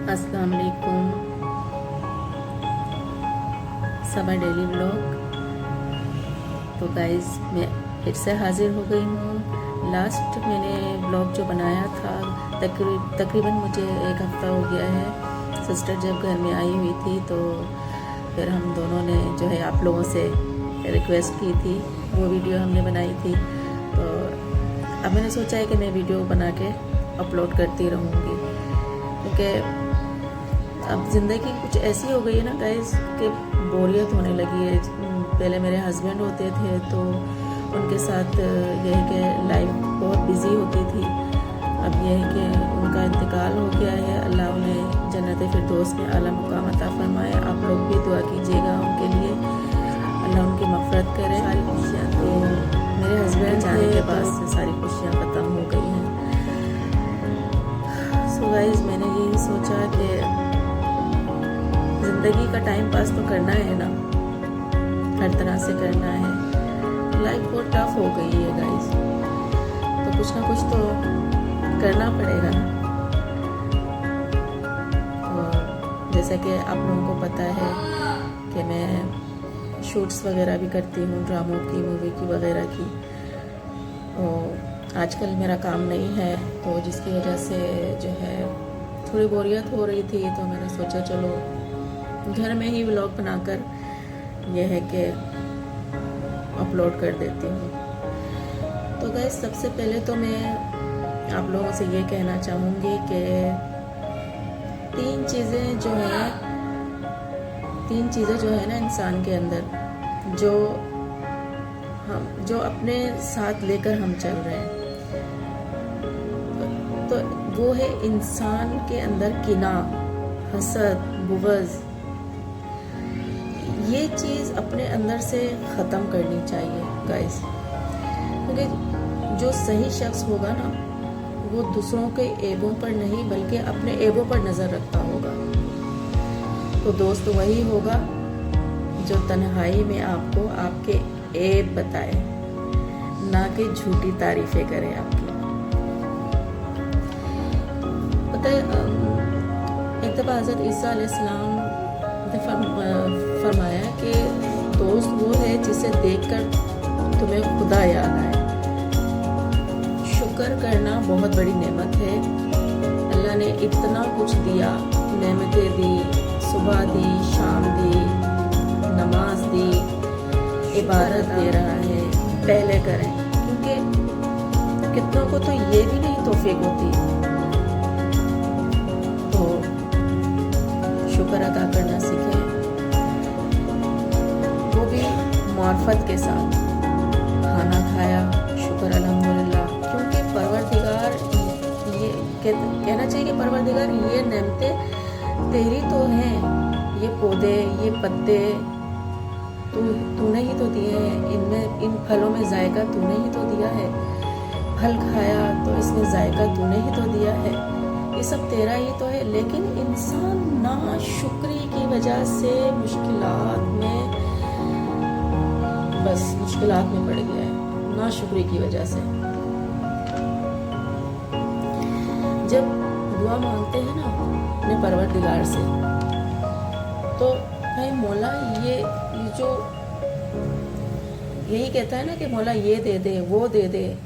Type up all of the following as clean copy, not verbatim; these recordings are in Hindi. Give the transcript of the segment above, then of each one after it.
अस्सलाम वालेकुम। सबा डेली व्लॉग। तो गाइस मैं फिर से हाजिर हो गई हूँ। लास्ट मैंने व्लॉग जो बनाया था तकरीबन मुझे एक हफ़्ता हो गया है। सिस्टर जब घर में आई हुई थी तो फिर हम दोनों ने जो है आप लोगों से रिक्वेस्ट की थी, वो वीडियो हमने बनाई थी। तो अब मैंने सोचा है कि मैं वीडियो बना के अपलोड करती रहूँगी, क्योंकि अब ज़िंदगी कुछ ऐसी हो गई है ना गाइस कि बोरियत होने लगी है। पहले मेरे हस्बैंड होते थे तो उनके साथ यह है कि लाइफ बहुत बिज़ी होती थी। अब यह है कि उनका इंतकाल हो गया है। अल्लाह उन्हें जन्नत फिरदौस में आला मुकाम अता फरमाए। आप लोग भी दुआ कीजिएगा उनके लिए, अल्लाह उनकी मग़फ़िरत करे। सारी खुशियाँ तो मेरे हस्बैंड जाने के बाद से सारी खुशियाँ ख़त्म हो गई हैं। सो गाइस मैंने यही सोचा कि ज़िंदगी का टाइम पास तो करना है ना, हर तरह से करना है। लाइफ बहुत टफ हो गई है गाइस, तो कुछ ना कुछ तो करना पड़ेगा ना। और जैसा कि आप लोगों को पता है कि मैं शूट्स वगैरह भी करती हूँ, ड्रामों की, मूवी की वगैरह की। और आजकल मेरा काम नहीं है, तो जिसकी वजह से जो है थोड़ी बोरियत हो रही थी। तो मैंने सोचा चलो घर में ही व्लॉग बनाकर यह है कि अपलोड कर देती हूँ। तो गाइस सबसे पहले तो मैं आप लोगों से ये कहना चाहूँगी कि तीन चीज़ें जो है ना इंसान के अंदर, जो अपने साथ लेकर हम चल रहे हैं, तो वो है इंसान के अंदर किना, हसद, बुग़्ज़। ये चीज़ अपने अंदर से ख़त्म करनी चाहिए गाइस, क्योंकि जो सही शख्स होगा ना वो दूसरों के ऐबों पर नहीं बल्कि अपने ऐबों पर नज़र रखता होगा। तो दोस्त वही होगा जो तन्हाई में आपको आपके ऐब बताए, ना कि झूठी तारीफ़ें करे आपकी। पता है एक दफ़ा हज़रत ईसा अलैहिस्सलाम ने फरमाया कि दोस्त वो है जिसे देखकर तुम्हें खुदा याद आए। शुक्र करना बहुत बड़ी नेमत है। अल्लाह ने इतना कुछ दिया, नेमतें दी, सुबह दी, शाम दी, नमाज दी, इबादत दे रहा है। पहले करें, क्योंकि कितनों को तो ये भी नहीं तौफीक होती। तो शुक्र अदा करना सीखें, वो भी मार्फत के साथ। खाना खाया, शुक्र अल्हम्दुलिल्लाह, क्योंकि परवरदिगार ये कहना चाहिए कि परवरदिगार ये नेमतें तेरी तो हैं, ये पौधे, ये पत्ते तूने ही तो दिए हैं, इनमें इन फलों में जायका तूने ही तो दिया है। फल खाया तो इसमें जायका तूने ही तो दिया है, ये सब तेरा ही तो है। लेकिन इंसान नाशुक्री की वजह से मुश्किलात में पड़ गया है, नाशुक्री की वजह से। जब दुआ मांगते हैं ना अपने परवरदिगार से, तो भाई मौला ये जो यही कहता है ना कि मौला ये दे दे, वो दे दे।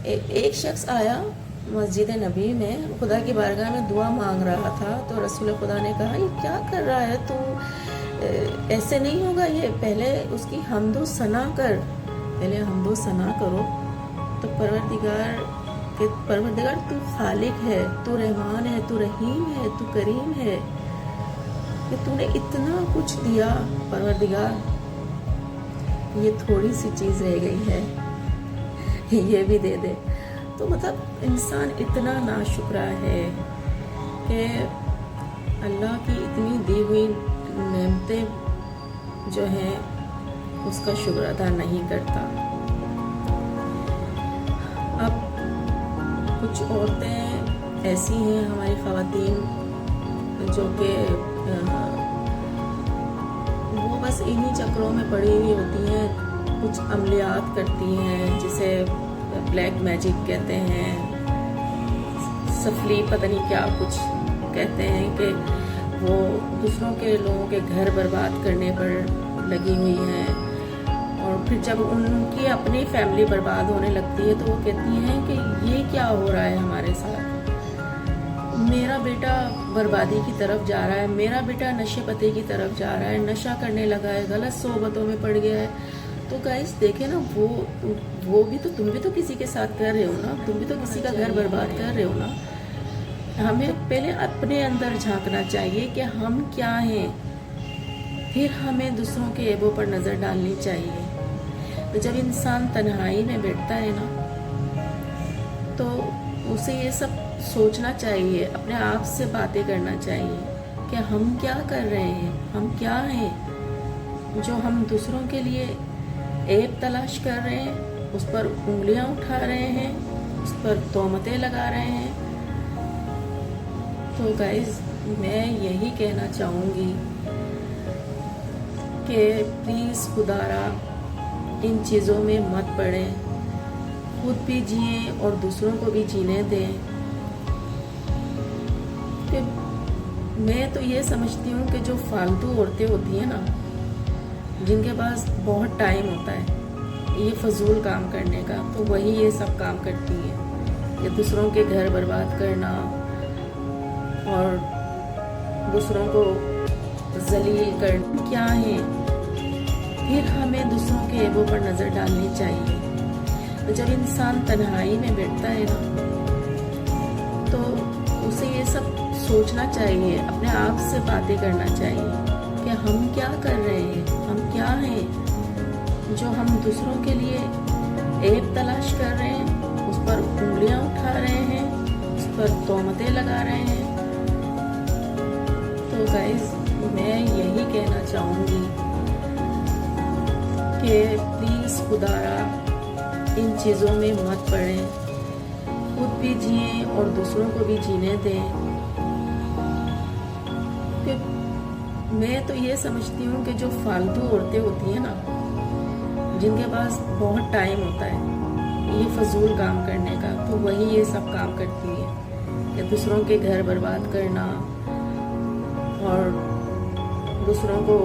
एक शख्स आया मस्जिद नबी में, खुदा की बारगाह में दुआ मांग रहा था। तो रसूल खुदा ने कहा ये क्या कर रहा है तू, ऐसे नहीं होगा ये, पहले उसकी हम्दो सना कर, पहले हम्दो सना करो। तो परवरदिगार तू खालिक है, तू रहमान है, तू रहीम है, तू करीम है, कि तूने इतना कुछ दिया परवरदिगार, ये थोड़ी सी चीज़ रह गई है, ये भी दे दे। तो मतलब इंसान इतना नाशुक्रा है कि अल्लाह की इतनी दी हुई नेमतें जो हैं उसका शुक्र अदा नहीं करता। अब कुछ औरतें ऐसी हैं हमारी ख़वातीन जो कि वो बस इन्हीं चक्रों में पड़ी हुई होती हैं, कुछ अमलियात करती हैं जिसे ब्लैक मैजिक कहते हैं, सफली पता नहीं क्या कुछ लोग कहते हैं कि वो दूसरों के लोगों के घर बर्बाद करने पर लगी हुई हैं, और फिर जब उनकी अपनी फैमिली बर्बाद होने लगती है तो वो कहती हैं कि ये क्या हो रहा है हमारे साथ, मेरा बेटा बर्बादी की तरफ जा रहा है, मेरा बेटा नशे पते की तरफ जा रहा है, नशा करने लगा है, गलत सोबतों में पड़ गया है। तो गाइस देखे ना, वो भी तो, तुम भी तो किसी के साथ कर रहे हो ना, तुम भी तो किसी का घर बर्बाद कर रहे हो ना। हमें पहले अपने अंदर झांकना चाहिए कि हम क्या हैं, फिर हमें दूसरों के ऐबों पर नज़र डालनी चाहिए। तो जब इंसान तन्हाई में बैठता है ना, तो उसे ये सब सोचना चाहिए, अपने आप से बातें करना चाहिए कि हम क्या कर रहे हैं, हम क्या हैं जो हम दूसरों के लिए ऐब तलाश कर रहे हैं, उस पर उंगलियां उठा रहे हैं, उस पर तोहमतें लगा रहे हैं। तो गाइस मैं यही कहना चाहूँगी कि प्लीज़ खुदारा इन चीज़ों में मत पड़ें, खुद भी जिए और दूसरों को भी जीने दें। कि मैं तो ये समझती हूँ कि जो फालतू औरतें होती हैं ना, जिनके पास बहुत टाइम होता है ये फजूल काम करने का, तो वही ये सब काम करती हैं, ये दूसरों के घर बर्बाद करना और दूसरों को जलील करना। क्या है, फिर हमें दूसरों के ऐबों पर नज़र डालनी चाहिए। तो जब इंसान तन्हाई में बैठता है ना, तो उसे ये सब सोचना चाहिए, अपने आप से बातें करना चाहिए कि हम क्या कर रहे हैं, हम क्या हैं जो हम दूसरों के लिए ऐब तलाश कर रहे हैं, उस पर उंगलियां उठा रहे हैं, उस पर तोहमतें लगा रहे हैं। तो गाइस मैं यही कहना चाहूँगी कि प्लीज़ खुदारा इन चीज़ों में मत पड़ें, खुद भी जिए और दूसरों को भी जीने दें। कि मैं तो ये समझती हूँ कि जो फालतू औरतें होती हैं ना, जिनके पास बहुत टाइम होता है ये फजूल काम करने का, तो वही ये सब काम करती हैं कि दूसरों के घर बर्बाद करना और दूसरों को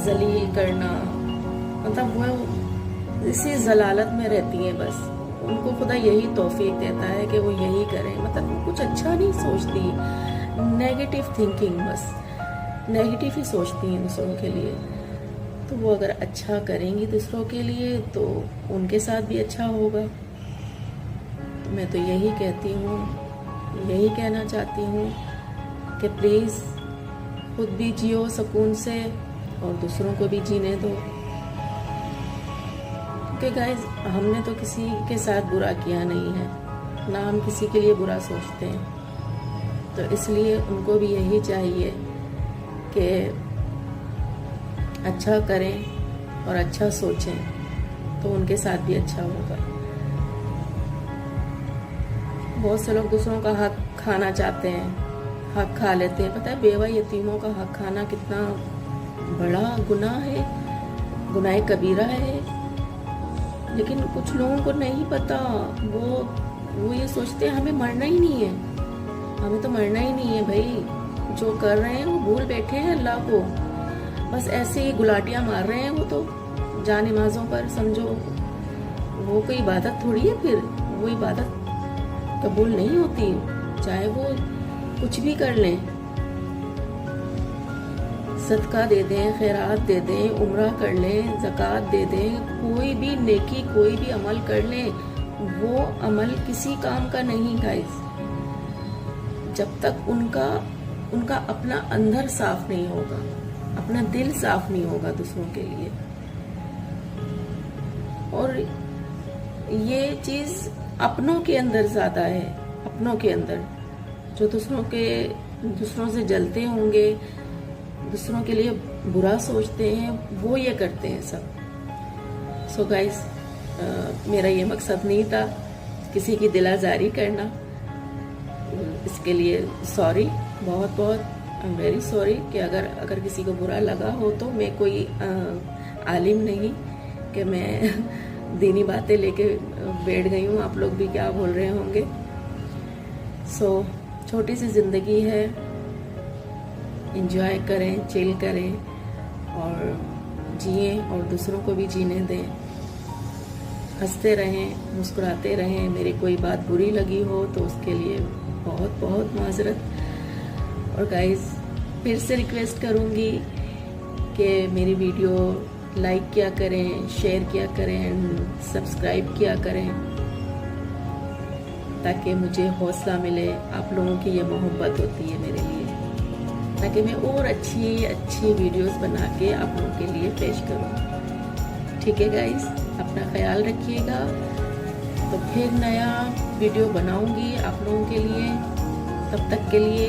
जलील करना। मतलब वो इसी जलालत में रहती हैं, बस उनको खुदा यही तौफीक देता है कि वो यही करें। मतलब वो कुछ अच्छा नहीं सोचती, नेगेटिव थिंकिंग, बस नेगेटिव ही सोचती हैं दूसरों के लिए। तो वो अगर अच्छा करेंगी दूसरों के लिए तो उनके साथ भी अच्छा होगा। तो मैं तो यही कहती हूँ, यही कहना चाहती हूँ कि प्लीज़ खुद भी जियो सुकून से और दूसरों को भी जीने दो। कि गाइस हमने तो किसी के साथ बुरा किया नहीं है, ना हम किसी के लिए बुरा सोचते हैं। तो इसलिए उनको भी यही चाहिए कि अच्छा करें और अच्छा सोचें, तो उनके साथ भी अच्छा होगा। बहुत से लोग दूसरों का हक खाना चाहते हैं, हक खा लेते हैं। पता है बेवा यतीमों का हक खाना कितना बड़ा गुनाह है, गुनाह कबीरा है। लेकिन कुछ लोगों को नहीं पता, वो ये सोचते हैं हमें मरना ही नहीं है, हमें तो मरना ही नहीं है भाई। जो कर रहे हैं वो भूल बैठे हैं अल्लाह को, बस ऐसे ही गुलाटियाँ मार रहे हैं। वो तो जान नमाजों पर समझो वो कोई इबादत थोड़ी है, फिर वो इबादत कबूल नहीं होती, चाहे वो कुछ भी कर लें। सदका दे दें, खैरात दे दें, उम्रा कर लें, ज़कात दे दें, कोई भी नेकी कोई भी अमल कर लें, वो अमल किसी काम का नहीं गाइस, जब तक उनका अपना अंदर साफ नहीं होगा, अपना दिल साफ नहीं होगा दूसरों के लिए। और ये चीज़ अपनों के अंदर ज़्यादा है, अपनों के अंदर जो दूसरों से जलते होंगे, दूसरों के लिए बुरा सोचते हैं, वो ये करते हैं सब। सो गाइस मेरा ये मकसद नहीं था किसी की दिल आज़ारी करना, इसके लिए सॉरी, बहुत बहुत आई एम वेरी सॉरी कि अगर किसी को बुरा लगा हो तो। मैं कोई आलिम नहीं कि मैं दीनी बातें लेके बैठ गई हूँ, आप लोग भी क्या बोल रहे होंगे। सो छोटी सी ज़िंदगी है, एंजॉय करें, चिल करें और जिए और दूसरों को भी जीने दें। हंसते रहें, मुस्कुराते रहें। मेरी कोई बात बुरी लगी हो तो उसके लिए बहुत बहुत माजरत। और गाइस फिर से रिक्वेस्ट करूँगी कि मेरी वीडियो लाइक किया करें, शेयर किया करें, सब्सक्राइब किया करें, ताकि मुझे हौसला मिले। आप लोगों की ये मोहब्बत होती है मेरे लिए, ताकि मैं और अच्छी अच्छी वीडियोस बना के आप लोगों के लिए पेश करूं। ठीक है गाइस, अपना ख्याल रखिएगा। तो फिर नया वीडियो बनाऊंगी आप लोगों के लिए। तब तक के लिए